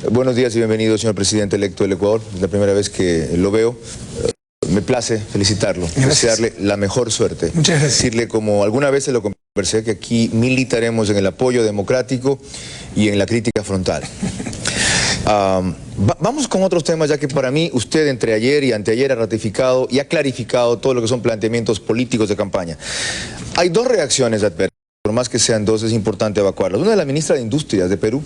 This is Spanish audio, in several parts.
Buenos días y bienvenido, señor presidente electo del Ecuador. Es la primera vez que lo veo. Me place felicitarlo, desearle la mejor suerte. Muchas gracias. Decirle, como alguna vez se lo conversé, que aquí militaremos en el apoyo democrático y en la crítica frontal. Vamos con otros temas, ya que para mí usted entre ayer y anteayer ha ratificado y ha clarificado todo lo que son planteamientos políticos de campaña. Hay dos reacciones adversas. Por más que sean dos, es importante evacuarlas. Una de la ministra de Industrias de Perú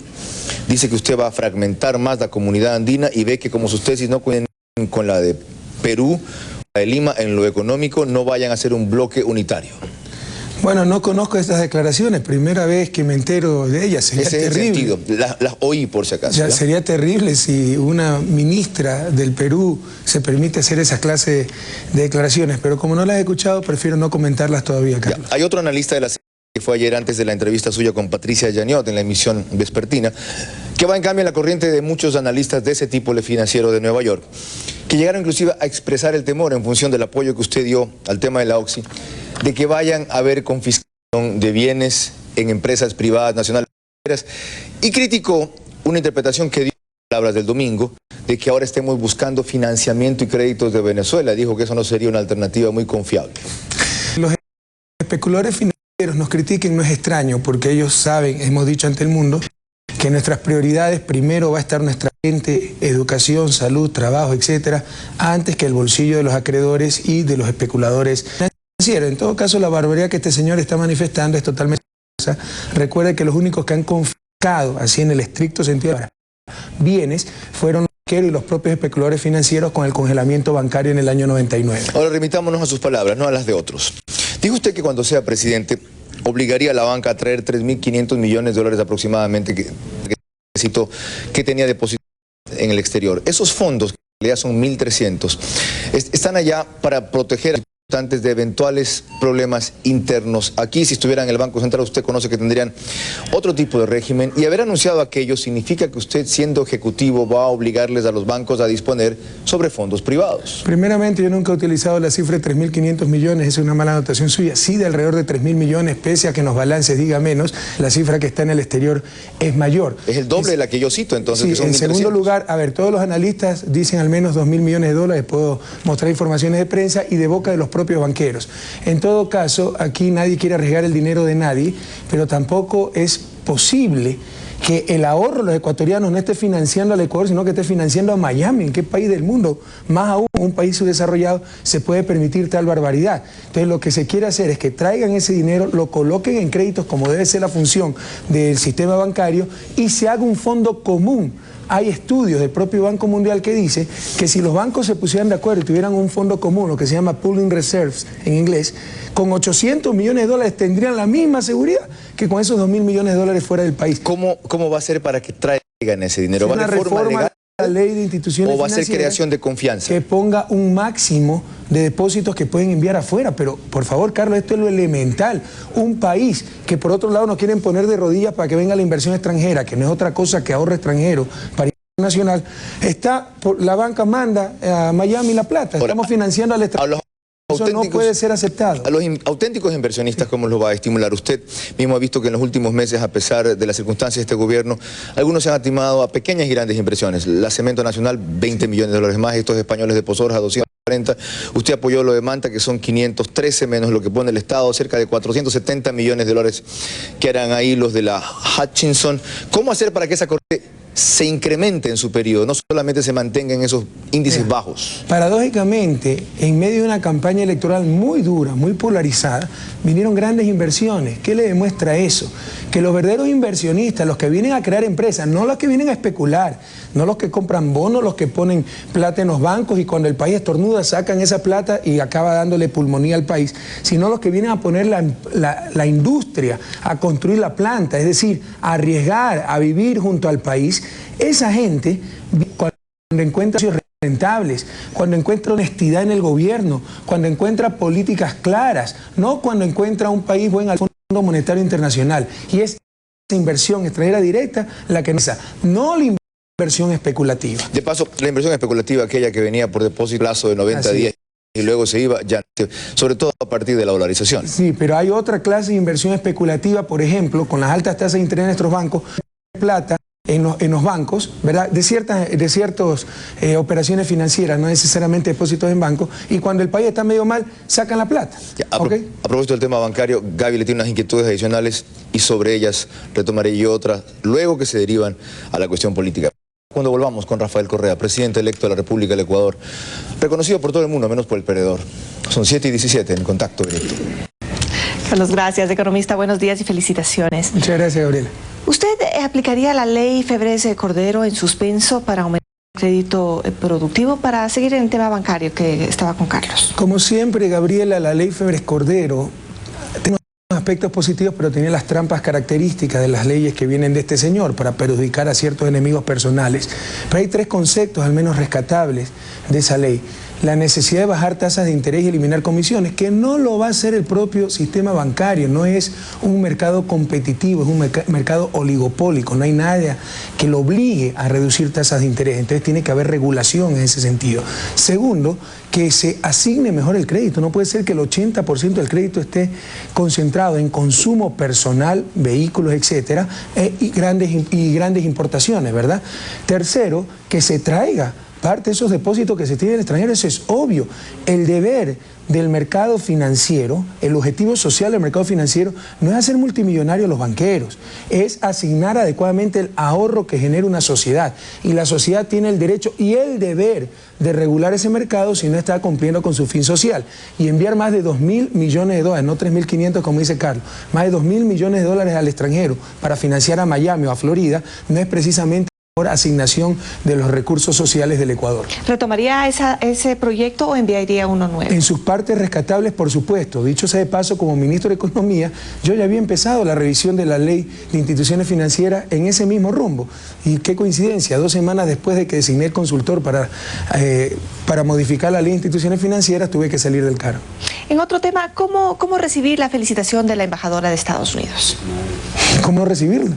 dice que usted va a fragmentar más la comunidad andina y ve que como sus tesis no coinciden con la de Perú, la de Lima en lo económico, no vayan a ser un bloque unitario. Bueno, no conozco estas declaraciones, primera vez que me entero de ellas, sería terrible. Las oí por si acaso. Ya sería terrible si una ministra del Perú se permite hacer esa clase de declaraciones, pero como no las he escuchado, prefiero no comentarlas todavía, Carlos. Hay otro analista de la que fue ayer antes de la entrevista suya con Patricia Yaniot en la emisión vespertina, que va en cambio en la corriente de muchos analistas de ese tipo financiero de Nueva York, que llegaron inclusive a expresar el temor en función del apoyo que usted dio al tema de la OXI, de que vayan a haber confiscación de bienes en empresas privadas nacionales, y criticó una interpretación que dio en palabras del domingo, de que ahora estemos buscando financiamiento y créditos de Venezuela. Dijo que eso no sería una alternativa muy confiable. Los especuladores financieros nos critiquen no es extraño, porque ellos saben, hemos dicho ante el mundo, que nuestras prioridades primero va a estar nuestra gente, educación, salud, trabajo, etcétera, antes que el bolsillo de los acreedores y de los especuladores financieros. En todo caso, la barbaridad que este señor está manifestando es totalmente falsa. Recuerde que los únicos que han confiscado, así en el estricto sentido, bienes fueron los banqueros y los propios especuladores financieros con el congelamiento bancario en el año 99. Ahora remitámonos a sus palabras, no a las de otros. Dijo usted que cuando sea presidente obligaría a la banca a traer 3.500 millones de dólares aproximadamente que tenía depositados en el exterior. Esos fondos, que en realidad son 1.300, están allá para proteger a los habitantes de eventuales problemas internos. Aquí, si estuvieran en el Banco Central, usted conoce que tendrían otro tipo de régimen, y haber anunciado aquello significa que usted, siendo ejecutivo, va a obligarles a los bancos a disponer sobre fondos privados. Primeramente, yo nunca he utilizado la cifra de 3.500 millones, es una mala anotación suya. Sí, de alrededor de 3.000 millones, pese a que los balances diga menos, la cifra que está en el exterior es mayor. Es el doble de la que yo cito, entonces. Sí, que son en 1.300. segundo lugar, a ver, todos los analistas dicen al menos 2.000 millones de dólares, puedo mostrar informaciones de prensa y de boca de los propios banqueros. En todo caso, aquí nadie quiere arriesgar el dinero de nadie, pero tampoco es posible que el ahorro de los ecuatorianos no esté financiando al Ecuador, sino que esté financiando a Miami. ¿En qué país del mundo, más aún un país subdesarrollado, se puede permitir tal barbaridad? Entonces lo que se quiere hacer es que traigan ese dinero, lo coloquen en créditos como debe ser la función del sistema bancario y se haga un fondo común. Hay estudios del propio Banco Mundial que dice que si los bancos se pusieran de acuerdo y tuvieran un fondo común, lo que se llama pooling reserves en inglés, con 800 millones de dólares tendrían la misma seguridad que con esos 2.000 millones de dólares fuera del país. ¿Cómo va a ser para que traigan ese dinero? ¿Va a ser reforma legal? La ley de instituciones ¿O va a ser creación de confianza? Que ponga un máximo de depósitos que pueden enviar afuera. Pero, por favor, Carlos, esto es lo elemental. Un país que, por otro lado, nos quieren poner de rodillas para que venga la inversión extranjera, que no es otra cosa que ahorro extranjero para nacional, la banca manda a Miami la plata. Estamos financiando al extranjero. Eso no puede ser aceptado. A los auténticos inversionistas, ¿cómo los va a estimular? Usted mismo ha visto que en los últimos meses, a pesar de las circunstancias de este gobierno, algunos se han atimado a pequeñas y grandes inversiones. La Cemento Nacional, 20 millones de dólares más, estos españoles de Posorja, 240. Usted apoyó lo de Manta, que son 513 menos lo que pone el Estado, cerca de 470 millones de dólares que harán ahí los de la Hutchinson. ¿Cómo hacer para que esa corte se incremente en su periodo, no solamente se mantenga en esos índices bajos? Paradójicamente, en medio de una campaña electoral muy dura, muy polarizada, vinieron grandes inversiones. ¿Qué le demuestra eso? Que los verdaderos inversionistas, los que vienen a crear empresas, no los que vienen a especular, no los que compran bonos, los que ponen plata en los bancos y cuando el país estornuda sacan esa plata y acaba dándole pulmonía al país, sino los que vienen a poner la industria, a construir la planta, es decir, a arriesgar, a vivir junto al país. Esa gente, cuando encuentra rentables, cuando encuentra honestidad en el gobierno, cuando encuentra políticas claras, no cuando encuentra un país buen al Fondo Monetario Internacional. Y es esa inversión extranjera directa la que no la inversión especulativa. De paso, la inversión especulativa, aquella que venía por depósito plazo de 90 días y luego se iba, ya, sobre todo a partir de la dolarización. Sí, pero hay otra clase de inversión especulativa, por ejemplo, con las altas tasas de interés de nuestros bancos, plata en los bancos, ¿verdad? De ciertas operaciones financieras, no necesariamente depósitos en bancos, y cuando el país está medio mal, sacan la plata. Ya, a propósito del tema bancario, Gaby le tiene unas inquietudes adicionales y sobre ellas retomaré yo otras, luego que se derivan a la cuestión política. Cuando volvamos con Rafael Correa, presidente electo de la República del Ecuador, reconocido por todo el mundo, menos por el perdedor. Son 7:17 en Contacto Directo. Carlos, gracias, economista. Buenos días y felicitaciones. Muchas gracias, Gabriela. ¿Usted aplicaría la ley Febres-Cordero en suspenso para aumentar el crédito productivo, para seguir en el tema bancario que estaba con Carlos? Como siempre, Gabriela, la ley Febres-Cordero tiene aspectos positivos, pero tiene las trampas características de las leyes que vienen de este señor para perjudicar a ciertos enemigos personales. Pero hay tres conceptos al menos rescatables de esa ley. La necesidad de bajar tasas de interés y eliminar comisiones, que no lo va a hacer el propio sistema bancario, no es un mercado competitivo, es un mercado oligopólico, no hay nada que lo obligue a reducir tasas de interés, entonces tiene que haber regulación en ese sentido. Segundo, que se asigne mejor el crédito, no puede ser que el 80% del crédito esté concentrado en consumo personal, vehículos, etcétera, y grandes importaciones, ¿verdad? Tercero, que se traiga parte de esos depósitos que se tienen en el extranjero, eso es obvio. El deber del mercado financiero, el objetivo social del mercado financiero, no es hacer multimillonarios a los banqueros, es asignar adecuadamente el ahorro que genera una sociedad. Y la sociedad tiene el derecho y el deber de regular ese mercado si no está cumpliendo con su fin social. Y enviar más de 2.000 millones de dólares, no 3.500 como dice Carlos, más de 2.000 millones de dólares al extranjero para financiar a Miami o a Florida, no es precisamente por asignación de los recursos sociales del Ecuador. ¿Retomaría ese proyecto o enviaría uno nuevo? En sus partes rescatables, por supuesto. Dicho sea de paso, como ministro de Economía, yo ya había empezado la revisión de la ley de instituciones financieras en ese mismo rumbo. Y qué coincidencia, 2 semanas después de que designé el consultor para modificar la ley de instituciones financieras, tuve que salir del cargo. En otro tema, ¿cómo recibir la felicitación de la embajadora de Estados Unidos? ¿Cómo recibirla?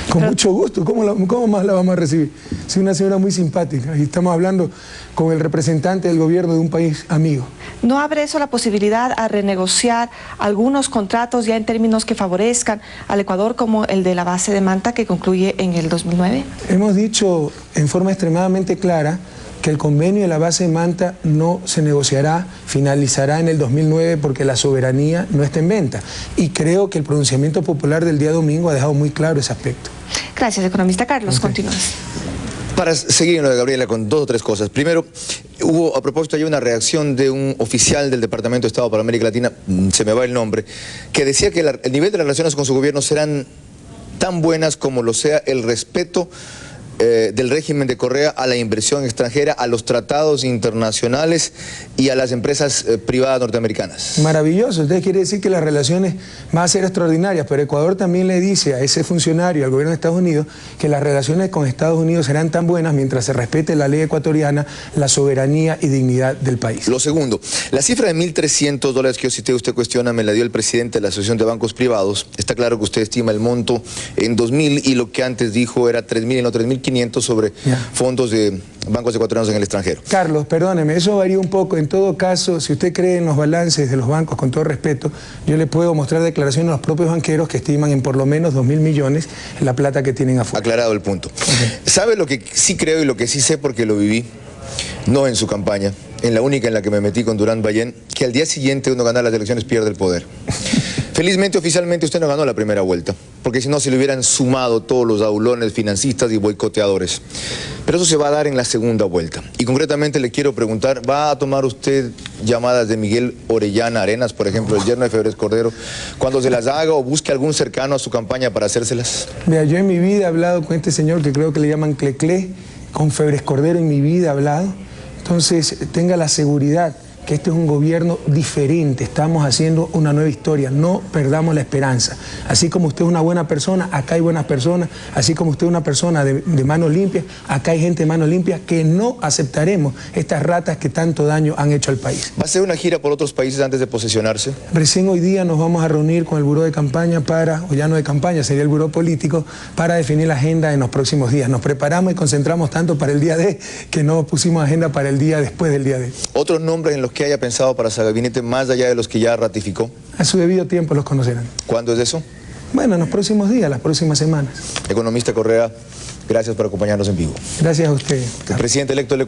Con mucho gusto. ¿Cómo más la vamos a recibir? Es una señora muy simpática y estamos hablando con el representante del gobierno de un país amigo. ¿No abre eso la posibilidad a renegociar algunos contratos ya en términos que favorezcan al Ecuador, como el de la base de Manta que concluye en el 2009? Hemos dicho en forma extremadamente clara que el convenio de la base de Manta no se negociará, finalizará en el 2009 porque la soberanía no está en venta. Y creo que el pronunciamiento popular del día domingo ha dejado muy claro ese aspecto. Gracias, economista Carlos. Continúas. Para seguir en lo de Gabriela con 2 o 3 cosas. Primero, hubo a propósito ya una reacción de un oficial del Departamento de Estado para América Latina, se me va el nombre, que decía que el nivel de las relaciones con su gobierno serán tan buenas como lo sea el respeto del régimen de Correa a la inversión extranjera, a los tratados internacionales y a las empresas privadas norteamericanas. Maravilloso, entonces quiere decir que las relaciones van a ser extraordinarias, pero Ecuador también le dice a ese funcionario, al gobierno de Estados Unidos, que las relaciones con Estados Unidos serán tan buenas mientras se respete la ley ecuatoriana, la soberanía y dignidad del país. Lo segundo, la cifra de $1.300 que yo cité, usted cuestiona, me la dio el presidente de la Asociación de Bancos Privados. Está claro que usted estima el monto en 2.000 y lo que antes dijo era 3.000 y no 3.500 sobre fondos de bancos ecuatorianos en el extranjero. Carlos, perdóneme, eso varía un poco. En todo caso, si usted cree en los balances de los bancos, con todo respeto, yo le puedo mostrar declaraciones a los propios banqueros que estiman en por lo menos 2.000 millones la plata que tienen afuera. Aclarado el punto. ¿Sabe lo que sí creo y lo que sí sé porque lo viví? No en su campaña, en la única en la que me metí con Durán Ballén, que al día siguiente uno gana las elecciones pierde el poder. Felizmente, oficialmente, usted no ganó la primera vuelta, porque si no se le hubieran sumado todos los aulones financistas y boicoteadores. Pero eso se va a dar en la segunda vuelta. Y concretamente le quiero preguntar, ¿va a tomar usted llamadas de Miguel Orellana Arenas, por ejemplo, el yerno de Febres-Cordero, cuando se las haga o busque algún cercano a su campaña para hacérselas? Mira, yo en mi vida he hablado con este señor que creo que le llaman Cleclé, con Febres-Cordero en mi vida he hablado. Entonces, tenga la seguridad que este es un gobierno diferente, estamos haciendo una nueva historia, no perdamos la esperanza. Así como usted es una buena persona, acá hay buenas personas, así como usted es una persona de manos limpias, acá hay gente de manos limpias, que no aceptaremos estas ratas que tanto daño han hecho al país. ¿Va a hacer una gira por otros países antes de posesionarse? Recién hoy día nos vamos a reunir con el buró de campaña o ya no de campaña, sería el buró político, para definir la agenda en los próximos días. Nos preparamos y concentramos tanto para el día D que no pusimos agenda para el día después del día D. ¿Otros nombres en los que haya pensado para su gabinete más allá de los que ya ratificó? A su debido tiempo los conocerán. ¿Cuándo es eso? Bueno, en los próximos días, las próximas semanas. Economista Correa, gracias por acompañarnos en vivo. Gracias a usted. El presidente electo del